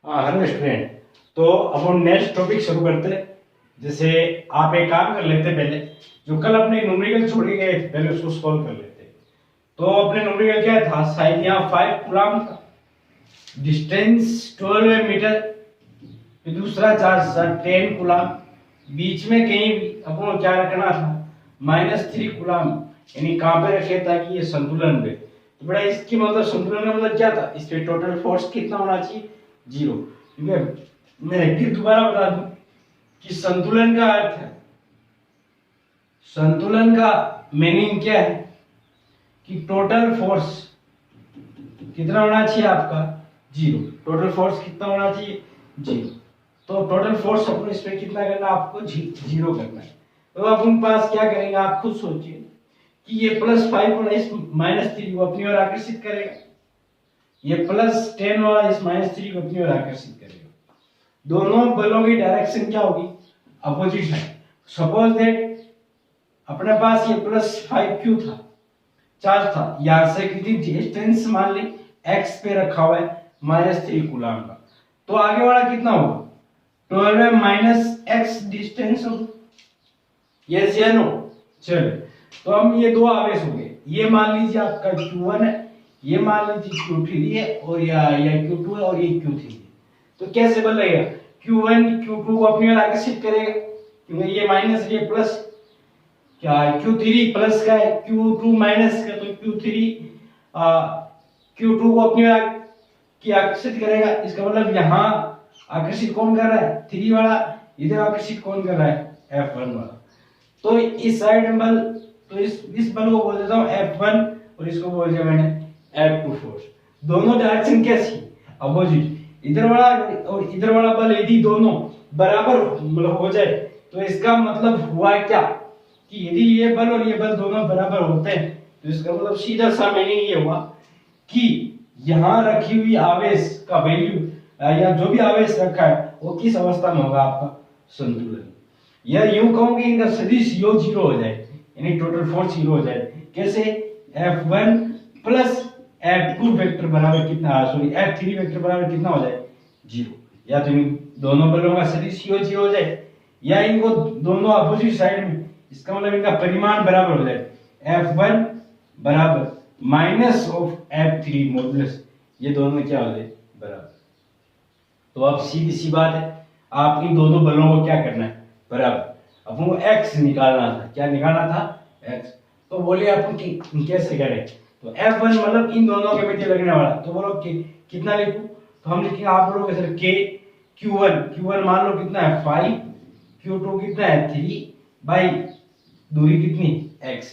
हाँ hello student. तो अब हम नेक्स्ट टॉपिक शुरू करते हैं। जैसे आप एक काम कर लेते पहले, जो कल अपने न्यूमेरिकल छोड़ के गए थे, पहले उसको सॉल्व कर लेते। तो अपने न्यूमेरिकल क्या था, शायद यहाँ 5 कूलम था, डिस्टेंस 12 मीटर, फिर दूसरा चार्ज था 10 कूलम, बीच में कहीं भी अपन को क्या रखना था, -3 कूलम, यानी कहाँ पे रखे ताकि ये संतुलन में। तो बड़ा इसकी मतलब संतुलन का मतलब क्या था, इस पे टोटल फोर्स कितना होना चाहिए, 0। ठीक है, मैं फिर दोबारा बता दूं कि संतुलन का अर्थ है, संतुलन का मीनिंग क्या है कि टोटल फोर्स कितना होना चाहिए आपका, 0। टोटल फोर्स कितना होना चाहिए, 0। तो टोटल फोर्स अपन इसमें कितना करना है, आपको 0 करना है। तो अपन पास क्या करेंगे, आप खुद सोचिए कि ये +5 वाला इस -3 को अपनी ओर आकर्षित करेगा, ये +10 वाला इस -3 को अपनी ओर आकर्षित करेगा। दोनों बलों की डायरेक्शन क्या होगी, अपोजिट है। सपोज दैट अपने पास ये +5 था, चार्ज था, यहां से कितनी डिस्टेंस मान ली x पे रखा हुआ है -3 कूलम का, तो आगे वाला कितना होगा, 12 में -x डिस्टेंस होगा, यस या नो। चलो तो हम ये दो आवेश हो गए, ये मान लीजिए आपका Q1 है, ये मान लीजिए Q3 है, और या Q2 है और ये Q3 है। तो कैसे बल रहेगा, Q1 Q2 को अपनी ओर आकर्षित करेगा, क्योंकि ये माइनस ये प्लस, क्या Q3 प्लस का है, Q2 माइनस का, तो Q3 Q2 को अपनी ओर आकर्षित करेगा। इसका मतलब यहाँ आकर्षित कौन कर रहा है, 3 वाला, इधर आकर्षित कौन कर रहा है, F1 वाला। तो इस साइड में बल, तो इस बल को बोल देता हूँ F1 और इसको बोल दिया मैंने F2 फोर्स। दोनों डायरेक्शन कैसी, अपोजिट। इधर वाला और इधर वाला बल यदि दोनों बराबर मतलब हो जाए, तो इसका मतलब हुआ क्या कि यदि ये बल और ये बल दोनों बराबर होते हैं, तो इसका मतलब सीधा सा मीनिंग ये हुआ कि यहाँ रखी हुई आवेश का वैल्यू या जो भी आवेश रखा है वो किस अवस्था में होगा, आपका संतुलन। या यूं कहूं कि इनका सदिश योग 0 हो जाए, यानी टोटल फोर्स 0 हो जाए। कैसे, F1 प्लस F2 वेक्टर बराबर कितना, सॉरी F3 वेक्टर बराबर कितना हो जाए, 0। या तो इन दोनों बलों का सदिश योग 0 हो जाए, या इनको दोनों अपोजिट साइड में, इसका मतलब इनका परिमाण बराबर हो जाए, F1 बराबर माइनस ऑफ F3 मॉडुलस, ये दोनों क्या हो जाए, बराबर। तो अब सीधी सी बात है, आप इन दोनों बलों को क्या करना है, बराबर। अपन को x निकालना था, क्या निकालना था, x। तो बोलिए अपन कि कैसे करें, तो F1 मतलब इन दोनों के बीच लगने वाला, तो बोलो कि कितना लिखूं, तो हम लिखेंगे, आप बोलोगे सर k, Q1 मान लो कितना है 5, Q2 कितना है 3 बाई दूरी कितनी x,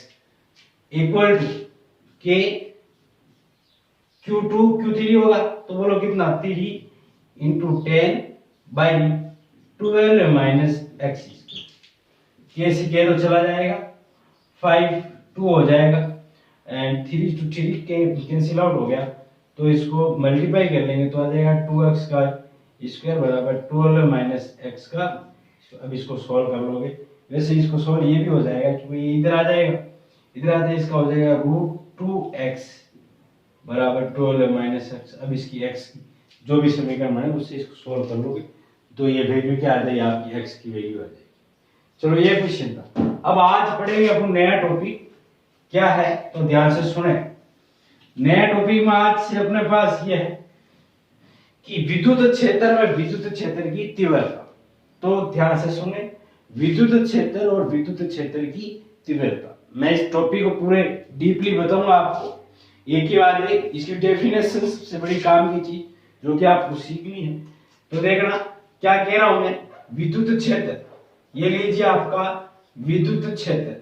equal to k Q2 Q3 होगा, तो बोलो कितना 3 into 10 by 12 minus x, k से k तो चला जाएगा, 5 2 हो जाएगा, एंड 3 to 3 कैंसिल आउट हो गया, तो इसको मल्टीप्लाई कर लेंगे तो आ जाएगा 2x का स्क्वायर बराबर 12 माइनस x का। अब इसको सॉल्व कर लोगे, वैसे इसको सॉल्व ये भी हो जाएगा क्योंकि ये इधर आ जाएगा, इधर आते इसका हो जाएगा √2x बराबर 12 माइनस x। अब इसकी x जो भी समीकरण है उससे इसको सॉल्व कर लोगे तो ये वैल्यू क्या आ जाएगी, आपकी x की वैल्यू आ जाएगी। चलो ये क्वेश्चन था। अब आज पढ़ेंगे अपन नया टॉपिक, क्या है तो ध्यान से सुने। नया टॉपिक में आज से अपने पास ये है कि विद्युत क्षेत्र में विद्युत क्षेत्र की तीव्रता। तो ध्यान से सुने, विद्युत क्षेत्र और विद्युत क्षेत्र की तीव्रता। मैं इस टॉपिक को पूरे डीपली बताऊंगा आपको, एक ही बार में। इसकी डेफिनेशन सबसे बड़ी काम की चीज जो कि आपको सीखनी है। तो देखना क्या कह रहा हूं मैं, विद्युत क्षेत्र, ये लीजिए आपका विद्युत क्षेत्र,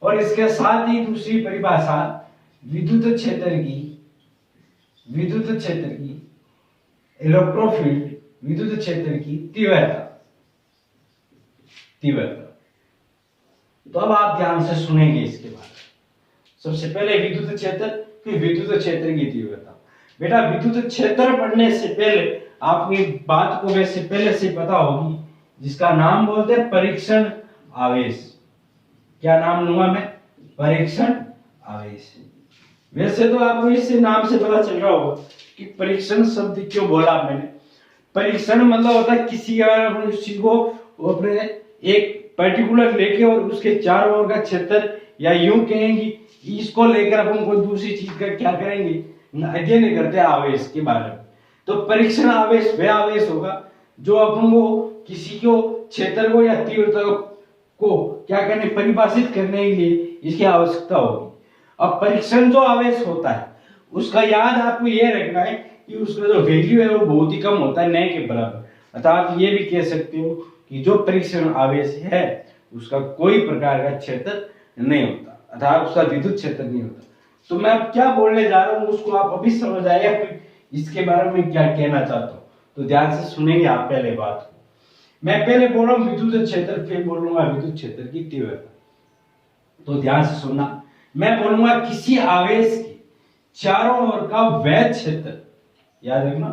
और इसके साथ ही दूसरी परिभाषा विद्युत क्षेत्र की इलेक्ट्रोफील्ड, विद्युत क्षेत्र की तीव्रता। तो अब आप ध्यान से सुनेंगे इसके बाद। सबसे पहले विद्युत क्षेत्र, फिर विद्युत क्षेत्र की तीव्रता। बेटा विद्युत क्षेत्र पढ़ने से पहले आपकी बात को वैसे पहले से पता होगी, जिसका नाम बोलते हैं परीक्षण आवेश। क्या नाम लूंगा मैं, परीक्षण आवेश। वैसे तो आपको इस नाम से पता चल रहा होगा कि परीक्षण शब्द क्यों बोला मैंने? परीक्षण मतलब होता है किसी अगर उस चीज को अपने एक पर्टिकुलर लेके और उसके चारों ओर का क्षेत्र, या यूं कहेंगे इसको लेकर अपन कोई दूसरी चीज का क्या करेंगे, अध्ययन करते हैं आवेश के बारे में। तो परीक्षण आवेश वह आवेश होगा जो अपन को किसी को क्षेत्र को या तीव्रता को क्या करने परिभाषित करने के लिए इसकी आवश्यकता होगी। अब परीक्षण जो आवेश होता है उसका याद आपको यह रखना है कि उसका जो वैल्यू है वो बहुत ही कम होता है, न के बराबर। अर्थात ये भी कह सकते हो कि जो परीक्षण आवेश है उसका कोई प्रकार का क्षेत्र नहीं होता, अर्थात उसका विद्युत क्षेत्र नहीं होता। तो मैं अब क्या बोलने जा रहा हूँ उसको आप अभी समझ आएगा इसके बारे में क्या कहना चाहता हूँ। तो ध्यान से सुनेंगे आप पहले बात को। मैं पहले बोल रहा हूँ विद्युत क्षेत्र, फिर बोलूंगा विद्युत क्षेत्र की तीव्रता। तो ध्यान से सुनना, मैं बोलूंगा किसी आवेश के चारों ओर का वह क्षेत्र, याद रखना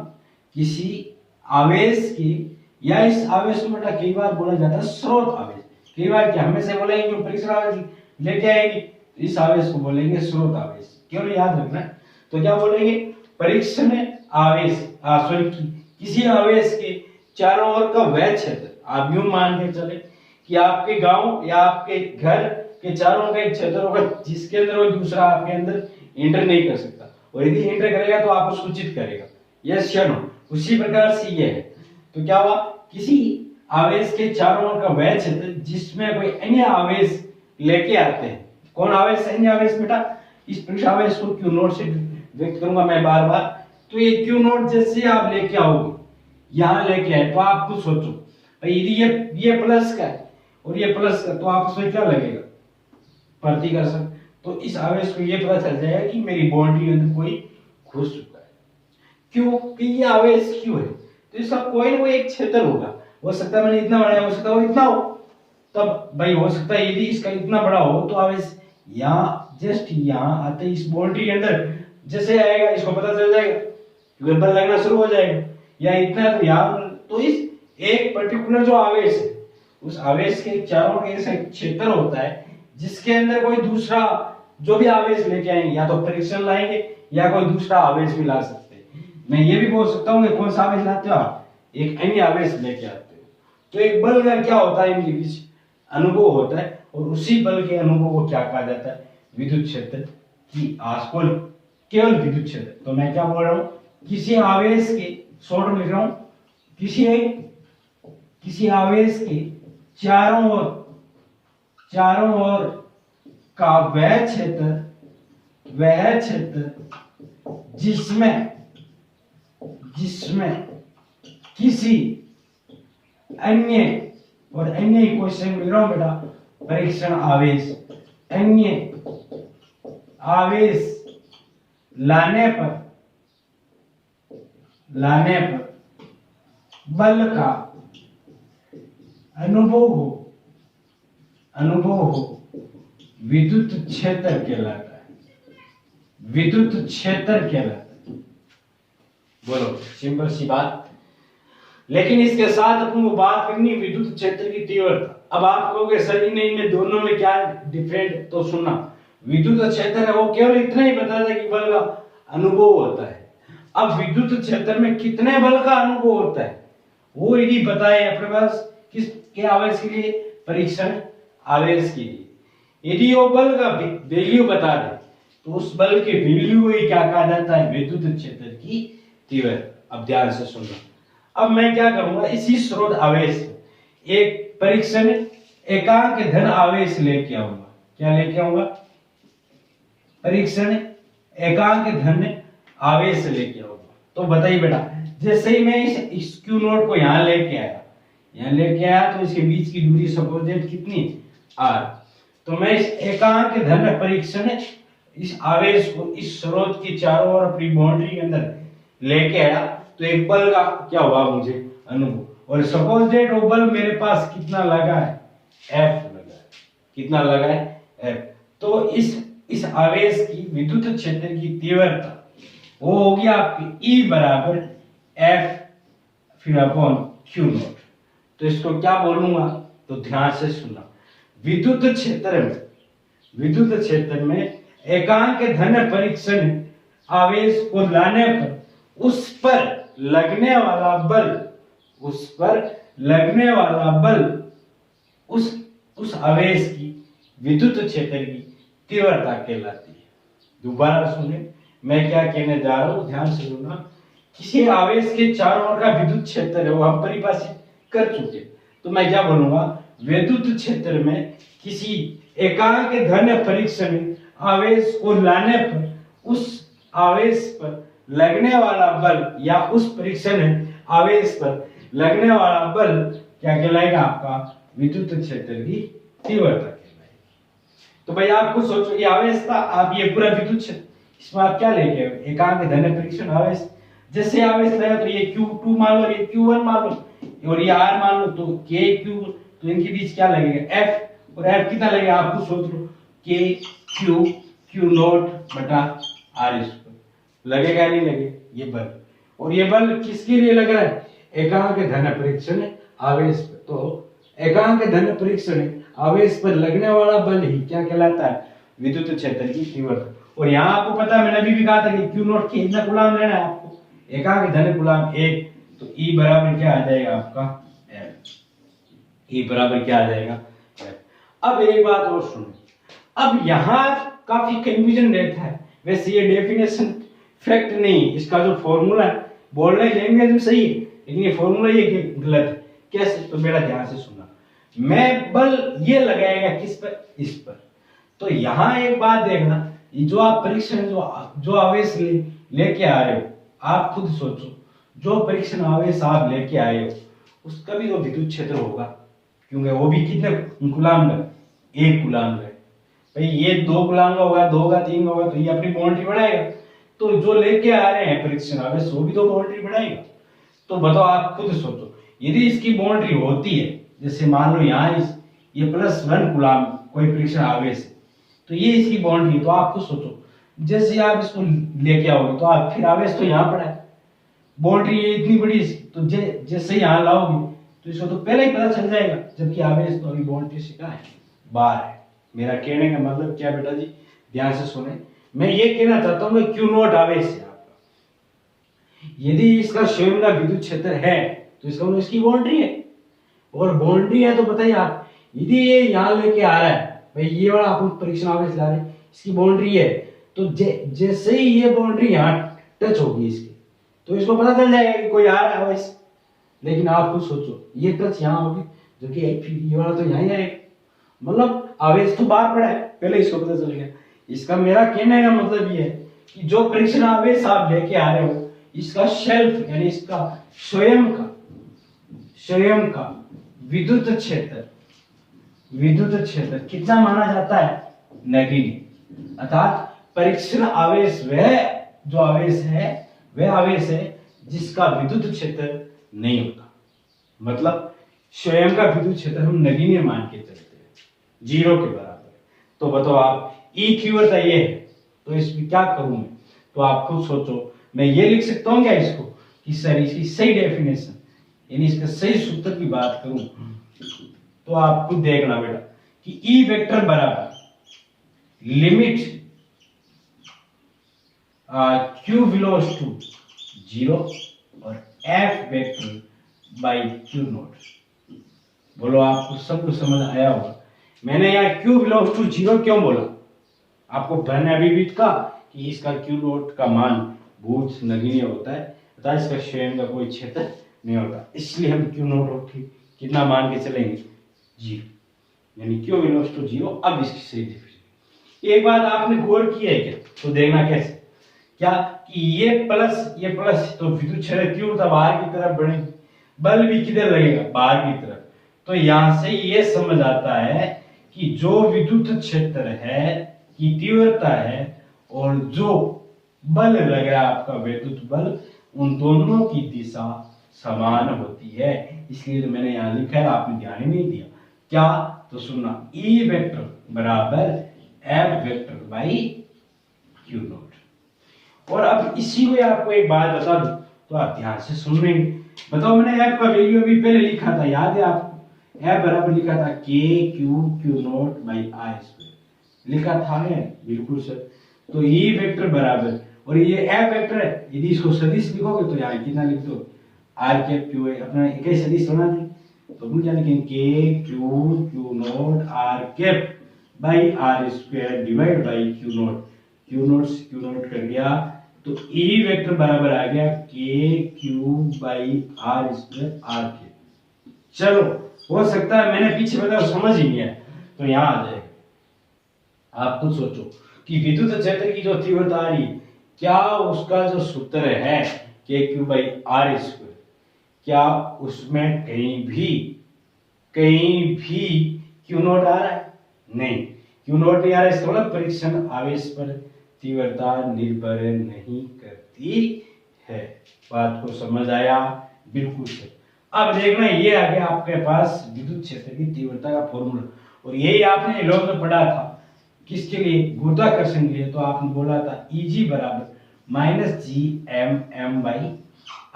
किसी आवेश की, या इस आवेश को बेटा कई बार बोला जाता है स्रोत आवेश, कई बार क्या हमेशा बोलेंगे परीक्षण आवेश लेके आएंगे, इस आवेश को बोलेंगे स्रोत आवेश, क्यों याद रखना। तो क्या बोलेंगे, परीक्षण आवेश सॉरी किसी आवेश के चारों ओर का वह क्षेत्र, आप यूं मान के चले कि आपके गांव या आपके घर के चारों का एक क्षेत्र होगा जिसके अंदर कोई दूसरा आपके अंदर एंटर नहीं कर सकता, और यदि एंटर करेगा तो आप उसको चित करेगा, यस या नो। उसी प्रकार से ये है। तो क्या हुआ, किसी आवेश के चारों ओर का वह क्षेत्र जिसमें कोई अन्य आवेश लेके आते हैं। कौन आवेश, अन्य आवेश बेटा, इस पृष्ठ आवेश को क्यू नोट से व्यक्त करूंगा मैं बार बार। तो ये क्यू नोट जैसे आप लेके आओगे, यहां लेके आए, तो आप कुछ सोचो भाई यदि ये प्लस का है और ये प्लस का, तो आप उसमें क्या लगेगा, प्रतिकर्षण। तो इस आवेश को ये पता चल जाएगा कि मेरी बाउंड्री के अंदर कोई घुस चुका है। क्यों कि ये आवेश क्यों है, तो इसका कोई ना कोई एक क्षेत्र होगा, हो सकता है मैंने इतना बनाया, हो सकता है वो इतना हो, तब भाई हो सकता है यदि इसका इतना बड़ा हो तो आवेश यहाँ जस्ट यहाँ आते इस बाउंड्री के अंदर जैसे आएगा इसको पता चल जाएगा, क्योंकि बल लगना शुरू हो जाएगा, या इतना तो यहाँ, तो इस एक पर्टिकुलर जो आवेश है उस आवेश के चारों के ऐसा क्षेत्र होता है जिसके अंदर कोई दूसरा जो भी आवेश लेके आएंगे, या तो परीक्षण लाएंगे या कोई दूसरा आवेश भी ला सकते हैं। मैं ये भी बोल सकता हूँ कि कौन सा आवेश लाते हो आप, एक अन्य आवेश लेके आते हो। तो एक बल का क्या होता है, इनके बीच अनुभव होता है, और उसी बल के अनुभव को क्या कहा जाता है, विद्युत क्षेत्र की आसपास केवल विद्युत क्षेत्र। तो मैं क्या बोल रहा हूँ, किसी आवेश के शॉर्ट में लिख रहा हूँ, किसी आवेश के चारों ओर का वह क्षेत्र जिसमें किसी अन्य, और अन्य क्वेश्चन लिख रहा हूं बेटा, परीक्षण आवेश, अन्य आवेश लाने पर बल का अनुभव हो विद्युत क्षेत्र कहलाता है, विद्युत क्षेत्र कहलाता है। बोलो, सिंपल सी बात। लेकिन इसके साथ अपन को बात करनी विद्युत क्षेत्र की तीव्रता। अब आप कहोगे सर इनमें दोनों में क्या डिफरेंट, तो सुनना, विद्युत क्षेत्र है वो केवल इतना ही बताता है कि बल का अनुभव होता है। अब विद्युत क्षेत्र में कितने बल का अनुभव होता है वो यदि बताए अपने पास, किस के आवेश के लिए, परीक्षण आवेश के लिए, यदि वो बल का वैल्यू बता दे तो उस बल के वैल्यू ही क्या कहा जाता है, विद्युत क्षेत्र की तीव्रता। अब ध्यान से सुनना, अब मैं क्या करूंगा, इसी स्रोत आवेश एक परीक्षण एकांक धन आवेश लेके आऊंगा। क्या लेके आऊंगा, परीक्षण एकांक धन आवेश लेके आऊंगा। तो बताइए बेटा, जैसे ही मैं इस क्यू नोट को यहां लेके आया, तो इसके बीच की दूरी सपोज दैट कितनी, r। तो मैं इस एकांक धन परीक्षण इस आवेश को इस स्रोत की चारों ओर अपनी बाउंड्री के अंदर लेके आया, तो एक बल का क्या हुआ मुझे अनुभव, और सपोज दैट वो बल मेरे पास कितना लगा है, F लगा है। कितना लगा है, F। तो इस आवेश की विद्युत क्षेत्र की तीव्रता वो होगी आपकी E बराबर F फिर अपॉन Q नोट। तो इसको क्या बोलूंगा, तो ध्यान से सुनना, विद्युत क्षेत्र में एकांक धन परीक्षण आवेश को लाने पर उस पर लगने वाला बल, उस पर लगने वाला बल उस आवेश की विद्युत क्षेत्र की तीव्रता कहलाती है। दोबारा सुने मैं क्या कहने जा रहा हूं, ध्यान से सुनना। किसी आवेश के चारों ओर का विद्युत क्षेत्र है वो हम परिभाषित कर चुके, तो मैं क्या बोलूंगा, विद्युत क्षेत्र में किसी एकांक धन परीक्षण में आवेश को लाने पर उस आवेश पर लगने वाला बल या उस परीक्षण आवेश पर लगने वाला बल क्या कहलाएगा, आपका विद्युत क्षेत्र की तीव्रता कहलाएगी। तो भाई आपको सोचो ये आवेश था, आप ये पूरा विद्युत क्षेत्र, इसमें आप क्या लेके आए, एकांक धन परीक्षण आवेश। जैसे आवेश लगा तो ये Q2 मान लो, ये Q1 मान लो और ये R मान लो, तो K Q, तो इनके बीच क्या लगेगा F, और F कितना लगेगा आपको सोच लो, K Q Q नॉट बटा R लगेगा नहीं लगे ये बल। और ये बल किसके लिए लग रहा है, एकांक धन परीक्षण आवेश पर। तो एकांक धन परीक्षण आवेश पर लगने वाला बल ही क्या कहलाता है, विद्युत क्षेत्र की तीव्रता। और यहाँ आपको पता है मैंने अभी भी कहा था कि Q नॉट के इतना कूलम लेना है आपको, एकांक धन कूलम 1, तो E बराबर क्या आ जाएगा आपका F, E बराबर क्या आ जाएगा F। अब एक बात और सुनो, अब यहाँ काफी कंफ्यूजन रहता है। वैसे ये डेफिनेशन फैक्ट नहीं, इसका जो फॉर्मूला है बोलने लैंग्वेज में सही है, लेकिन ये फॉर्मूला ये गलत है। कैसे, तो बेटा ध्यान से सुनना। मैं बल ये लगाएगा किस पर, इस पर। तो यहाँ एक बात देखना, ये जो आप परीक्षण जो आवेश लेके आ रहे हो, आप खुद सोचो, जो परीक्षण आवेश आप लेके आए हो उसका भी तो विद्युत क्षेत्र होगा, क्योंकि वो भी कितने कूलम है, 1 कूलम है। भाई ये 2 कूलम का होगा, 2 का 3 होगा, तो ये अपनी बाउंड्री बढ़ाएगा। तो जो लेके आ रहे हैं परीक्षण आवेश वो भी तो बाउंड्री बढ़ाएगा। तो बताओ आप खुद सोचो, यदि इसकी बाउंड्री होती है, जैसे मान लो यहाँ ये +1 कूलम कोई परीक्षण आवेश है, तो ये इसकी बाउंड्री, तो आप खुद सोचो जैसे आप इसको लेके आओगे तो आप फिर आवेश तो यहाँ पड़ा है, बाउंड्री इतनी बड़ी, तो जैसे यहाँ लाओगे तो इसको तो पहले ही पता चल जाएगा, जबकि आवेश तो अभी बाउंड्री से कहाँ है, बाहर है। मेरा कहने का मतलब क्या बेटा जी, ध्यान से सुने। मैं ये कहना चाहता हूँ कि Q नॉट आवेश है आपका, यदि इसका स्वयं का विद्युत क्षेत्र है तो इसका मतलब इसकी बाउंड्री है, और बाउंड्री है तो बताइए आप, यदि ये यहाँ लेके आ रहा है, भाई ये वाला आप परीक्षण आवेश ला रहे हैं, इसकी बाउंड्री है, तो जैसे ही ये बाउंड्री यहाँ टच होगी इसकी, तो इसको पता चल जाएगा कि कोई आ रहा है आवेश। लेकिन आप खुद सोचो, ये टच यहाँ होगी, जबकि ये वाला तो यहाँ ही आएगा, मतलब आवेश तो बाहर पड़ा है, पहले इसको पता चल गया। इसका मेरा कहने का मतलब ये है कि जो परीक्षण आवेश आप लेके आ रहे हो, इसका सेल्फ यानी इसका स्वयं का विद्युत क्षेत्र कितना माना जाता है, नगण्य। अर्थात परीक्षण आवेश वह आवेश है जिसका विद्युत क्षेत्र नहीं होता, मतलब स्वयं का विद्युत क्षेत्र हम नगण्य मान के चलते हैं, 0 के बराबर। तो बताओ आप, E तीव्रता ये है, तो इसमें क्या करूं मैं, तो आप खुद सोचो। मैं ये लिख सकता हूं क्या इसको कि सर इसकी सही डेफिनेशन यानी इसका सही सूत्र की बात करूं, तो आप खुद देखना बेटा कि E वेक्टर बराबर लिमिट Q बिलोंग्स टू 0 और F vector by Q not. बोलो आपको सब कुछ समझ आया होगा। मैंने यहाँ Q बिलोंग्स टू 0 क्यों बोला, आपको मैंने अभी भी कहा कि इसका Q नॉट का मान बहुत नगण्य होता है, अर्थात इसका स्वयं का कोई क्षेत्र नहीं होता, इसलिए हम Q नॉट कितना मान के चलेंगे, 0, यानी Q बिलोंग्स टू 0। अब इसकी सही डेफिनेशन, एक बात आपने गौर किया है क्या, तो देखना कैसे, क्या कि ये प्लस तो विद्युत क्षेत्र तीव्रता बाहर की तरफ बढ़ेगी, बल भी किधर लगेगा, बाहर की तरफ। तो यहां से ये समझ आता है कि जो विद्युत क्षेत्र है की तीव्रता है और जो बल लग रहा है आपका विद्युत बल, उन दोनों की दिशा समान होती है, इसलिए तो मैंने यहाँ लिखा है, आपने ध्यान ही नहीं दिया। क्या, तो सुनना, E वेक्टर बराबर F vector by Q not. और अब इसी को आपको एक बात बता दूं, तो आप ध्यान से सुन रहे हैं। बताओ मैंने F का वैल्यू अभी पहले लिखा था, याद है आपको, F बराबर लिखा था Q not by I square, लिखा था ना, बिल्कुल सर। तो E वेक्टर बराबर, और ये एफ वेक्टर है, यदि इसको सदिश लिखोगे तो यहाँ कितना लिख दो आर कैप क्यू है, अपना एक ही सदिश होना थी, तो हम क्या लिखेंगे k q q naught r cap by are square divide by q naught, q naught कर गया, तो ई वेक्टर बराबर आ गया k q by are square r cap. चलो हो सकता है मैंने पीछे बताया समझ ही नहीं है, तो यहाँ आ जाए। आप खुद सोचो कि विद्युत क्षेत्र की जो तीव्रता आ रही, क्या उसका जो सूत्र है के क्यू बाई आर स्क्वायर, क्या उसमें कहीं भी क्यू नॉट आ रहा है? नहीं, क्यू नॉट नहीं आ रहा है, इसका मतलब परीक्षण आवेश पर तीव्रता निर्भर नहीं करती है। बात को समझ आया? बिल्कुल सही। अब देखना ये आ गया आपके पास विद्युत क्षेत्र की तीव्रता का फॉर्मूला, और यही आपने लॉ में पढ़ा था किसके लिए? गुरुत्वाकर्षण के लिए। तो आपने बोला था Eg बराबर minus G M M by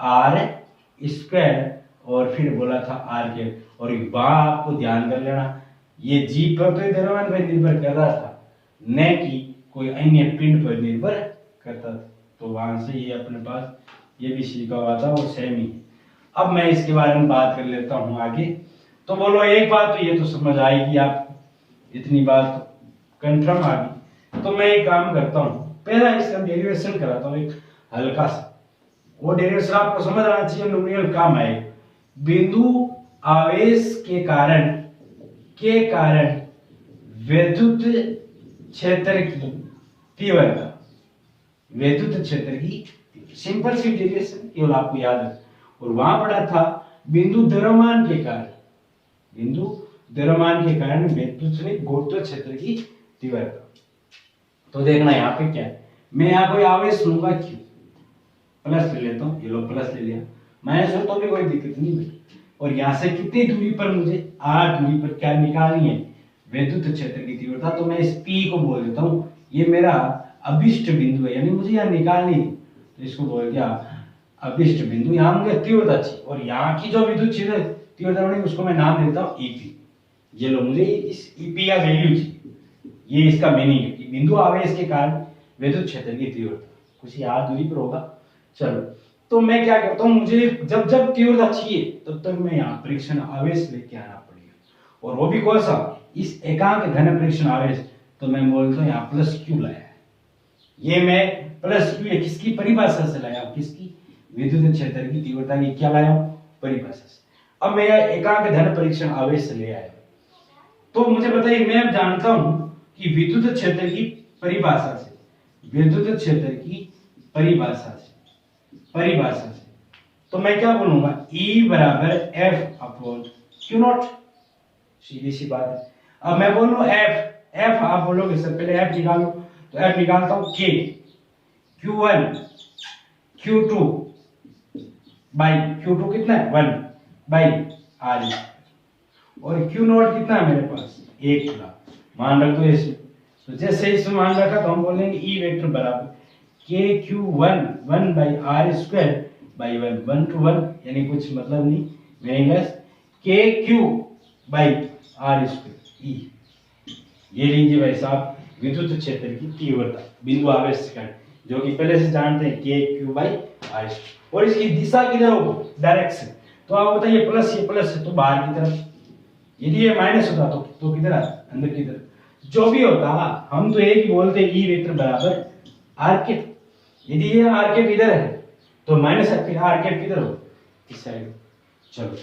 are square, और फिर बोला था आर के, और वहां आपको ध्यान कर लेना ये जी पर तो द्रव्यमान पर निर्भर कर रहा था, न कि कोई अन्य पिंड पर निर्भर करता था। तो वहां से ये अपने पास ये भी सीखा हुआ था वो सेम ही। अब मैं इसके बारे में बात कर लेता हूँ आगे। तो बोलो एक बात तो ये तो समझ आएगी आपको, इतनी बात तो कंफर्म आ गई। तो मैं एक काम करता हूँ, पहला इसका डेरिवेशन कराता हूँ एक हल्का सा, वो डेरिवेशन आपको समझ आना चाहिए, न्यूमेरिकल काम आए। बिंदु आवेश के कारण विद्युत क्षेत्र की तीव्रता, विद्युत क्षेत्र की सिंपल सी डेरिवेशन केवल आपको याद है। और वहां पढ़ा था बिंदु द्रव्यमान के कारण विद्युत क्षेत्र की तीव्रता। तो देखना यहाँ पे क्या है, मैं यहाँ कोई आवेश लूंगा क्यू, प्लस ले लेता हूँ, ये लो प्लस ले लिया, माइनस हो तो भी कोई दिक्कत नहीं है। और यहाँ से कितनी दूरी पर मुझे आर दूरी पर क्या निकालनी है? विद्युत क्षेत्र की तीव्रता। तो मैं इस P को बोल देता हूँ ये मेरा अभिष्ट बिंदु है, यानी मुझे यहाँ निकालनी है, तो इसको बोल दिया अभिष्ट बिंदु। यहाँ मुझे तीव्रता चाहिए, और यहाँ की जो विद्युत क्षेत्र तीव्रता बनेगी उसको मैं नाम देता हूँ ईपी। ये लो मुझे इस ईपी का वैल्यू चाहिए, ये इसका मीनिंग है कि बिंदु आवेश के कारण विद्युत क्षेत्र की तीव्रता कुछ आर दूरी पर होगा। चलो तो मैं क्या करता हूँ, मुझे जब जब तीव्रता चाहिए तब तक मैं यहाँ परीक्षण आवेश लेके आना पड़ेगा, और वो भी कौन सा? इस एकांक घन परीक्षण आवेश। तो मैं बोलता हूँ यहाँ प्लस क्यू लाया है, ये मैं प्लस क्यू किसकी परिभाषा से लाया हूँ? किसकी? विद्युत क्षेत्र की तीव्रता की क्या लाया हूँ? परिभाषा से। अब मैं एकांक घन परीक्षण आवेश ले आया, तो मुझे बताइए, मैं जानता हूं कि विद्युत क्षेत्र की परिभाषा से, विद्युत क्षेत्र की परिभाषा से तो मैं क्या बोलूंगा? E बराबर F अपॉन क्यू नॉट, सीधी सी बात है। अब मैं बोलूं F आप बोलोगे सर पहले F निकालो, तो F निकालता हूं K Q1 Q2 by Q2 कितना है? 1 बाई R, और Q नॉट कितना है मेरे पास? 1 खुला, मान रख दो इसमें। तो जैसे इसमें मान रखा तो हम बोलेंगे E वेक्टर बराबर KQ1 1 by R square by 1 1 to 1, यानी कुछ मतलब नहीं, minus KQ by R square E। ये लीजिए भाई साहब विद्युत क्षेत्र की तीव्रता बिंदु आवेश के कारण, जो कि पहले से जानते हैं KQ बाई R स्क्वायर। और इसकी दिशा किधर होगी? डायरेक्शन। तो आप बताइए प्लस ये प्लस है तो बाहर की तरफ, यदि ये माइनस होता तो किधर आता? अंदर की तरफ। जो भी होता हम तो एक ही बोलते हैं E वेक्टर बराबर आर कैप। यदि ये आर कैप इधर है तो माइनस है, फिर आर कैप किधर हो? इस साइड। चलो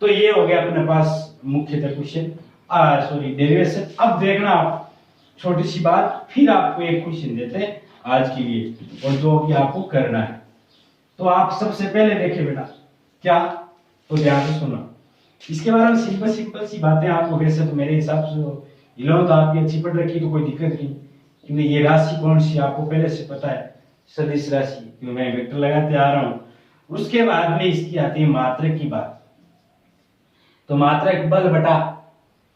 तो ये हो गया अपने पास मुख्यतः क्वेश्चन, सॉरी डेरिवेशन। अब देखना आप छोटी सी बात, फिर आपको एक क्वेश्चन देते हैं आज के लिए, और जो कि आपको करना है। तो आप सबसे पहले देखें बेटा क्या, तो ध्यान से सुनो, इसके बारे में सिंपल सी बातें आपको, वैसे तो मेरे हिसाब से इलेवंथ तो आपकी अच्छी पढ़ रखी तो कोई दिक्कत नहीं, क्योंकि ये राशि कौन सी आपको पहले से पता है, सदिश राशि, क्योंकि मैं वेक्टर लगाते आ रहा हूं। उसके बाद में इसकी आती है मात्रक की बात। तो मात्रक बल बटा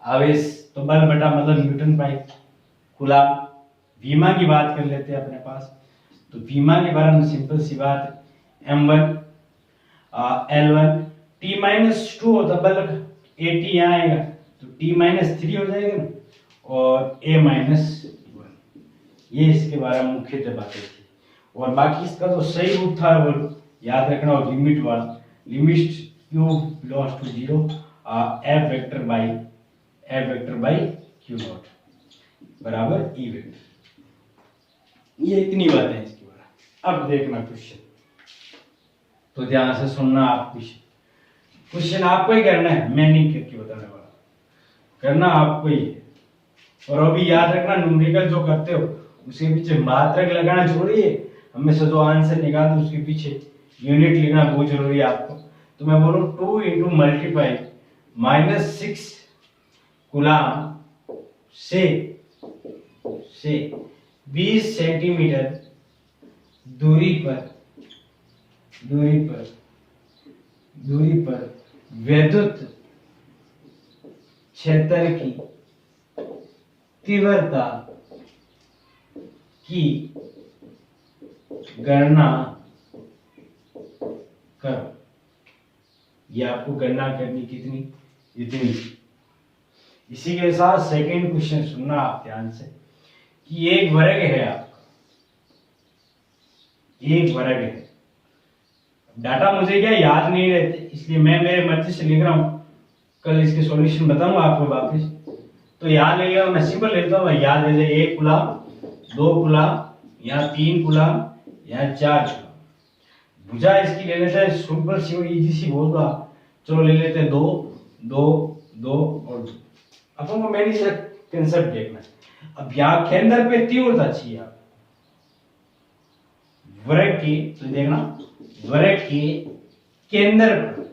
आवेश, तो बल बटा मतलब न्यूटन बाई कूलम। विमा की बात कर लेते हैं अपने पास, तो विमा के बारे में सिंपल सी बात है, m1 L1 T-2 होता बल, AT यहाँ आएगा तो T-3 हो जाएगा ना, और A-1, ये इसके बारे में मुख्यतः बातें थी। और बाकी इसका जो सही रूप था वो याद रखना, और लिमिट वाला, limit q belongs to 0 F vector by q naught बराबर ई वेक्टर। ये इतनी बातें हैं इसके बारे। अब देखना क्वेश्चन, तो ध्यान से सुनना आप। क्वेश्चन आपको ही करना है, मैं नहीं करके बताने वाला, करना आपको ही है। और अभी याद रखना, न्यूमेरिकल जो करते हो उसके पीछे मात्रक लगाना जरूरी है। हमेशा जो आंसर निकाल दो उसके पीछे यूनिट लिखना बहुत जरूरी है आपको। तो मैं बोलूं 2 इंटू मल्टीप्लाई -6 कूलाम से 20 सेंटीमीटर दूरी पर विद्युत क्षेत्र की तीव्रता की गणना करो। ये आपको गणना करनी कितनी, इतनी। इसी के साथ सेकंड क्वेश्चन सुनना आप ध्यान से, कि एक वर्ग है आपका, एक वर्ग है। डाटा मुझे क्या याद नहीं रहते, इसलिए मैं मेरे मर्जी से लिख रहा हूं। कल इसके सॉल्यूशन बताऊंगा आपको वापस, तो याद ले लिया। मैं सिंपल लेता हूँ, याद ले जाए 1 कूलाम, 2 कूलाम, यहाँ 3 कूलाम, यहाँ 4 कूलाम। भुजा इसकी ले लेते हैं सिंपल सी, इजी सी बोल रहा। चलो ले लेते हैं 2 2 2 और 2। अपन को मेरी कंसेप्ट देखना है। अब यहाँ केंद्र पे तीव्रता चाहिए आप वर्ग की, तो देखना वर्ग के केंद्र पर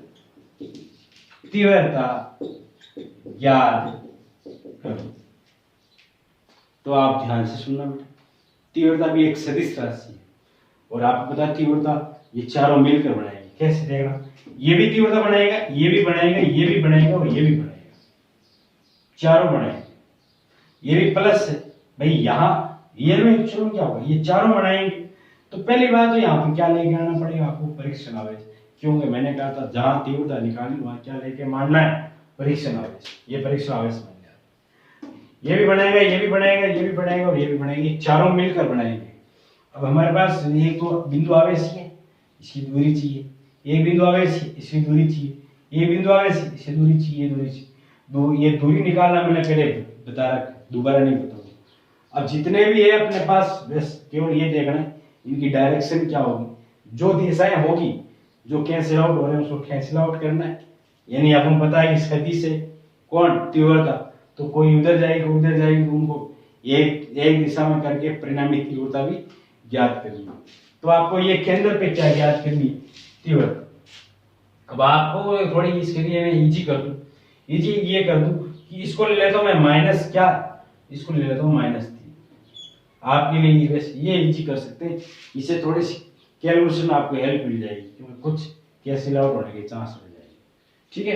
तीव्रता याद करो। तो आप ध्यान से सुनना बेटा, तीव्रता भी एक सदिश राशि है, और आपको पता तीव्रता ये चारों मिलकर बनाएंगे। कैसे देखना, ये भी तीव्रता बनाएगा, ये भी बनाएगा, ये भी बनाएगा, और ये भी बनाएगा, चारों बनाएंगे। ये भी प्लस है भाई, यहाँ रियल में चलो क्या होगा, ये चारों बनाएंगे। तो पहली बात तो यहाँ पे क्या लेके आना पड़ेगा आपको, परीक्षण आवेश। क्योंकि मैंने कहा था जहां तीव्रता निकाली वहां क्या लेके मानना है, परीक्षण आवेश। ये परीक्षण आवेश मान लिया। ये भी बनाएगा, ये भी बनाएगा, ये भी बनाएगा, और ये भी बनाएगा, ये चारों मिलकर बनाएंगे। अब हमारे पास एक तो बिंदु आवेश है, इसकी दूरी चाहिए। एक बिंदु आवेश है, इसकी दूरी चाहिए। ये बिंदु आवेश है, इसकी दूरी चाहिए, दूरी चाहिए। ये दूरी निकालना मैंने पहले बता रखा, दोबारा नहीं बताऊंगा। अब जितने भी है अपने पास, बस केवल ये देखना है इनकी डायरेक्शन क्या होगी, जो दिशाएं होगी, जो कैंसिल आउट हो रहे हैं उसको कैंसिल आउट करना है। यानी अपन पता है कि सदी से कौन तीव्रता, तो कोई उधर जाएगी उधर जाएगी, तो उनको एक दिशा में करके परिणामी तीव्रता भी ज्ञात करनी। तो आपको ये केंद्र पे क्या ज्ञात करनी, तीव्रता। अब आपको थोड़ी इसके लिए मैं इजी कर दूं, इजी ये कर दूं कि इसको ले लेता हूं मैं माइनस क्या, इसको ले लेता हूं -3। आपके लिए बस ये इजी कर सकते हैं, इससे थोड़ी सी कैलकुलेशन आपको हेल्प मिल जाएगी, क्योंकि कुछ कैंसिल आउट होने के चांस हो जाएंगे। ठीक है।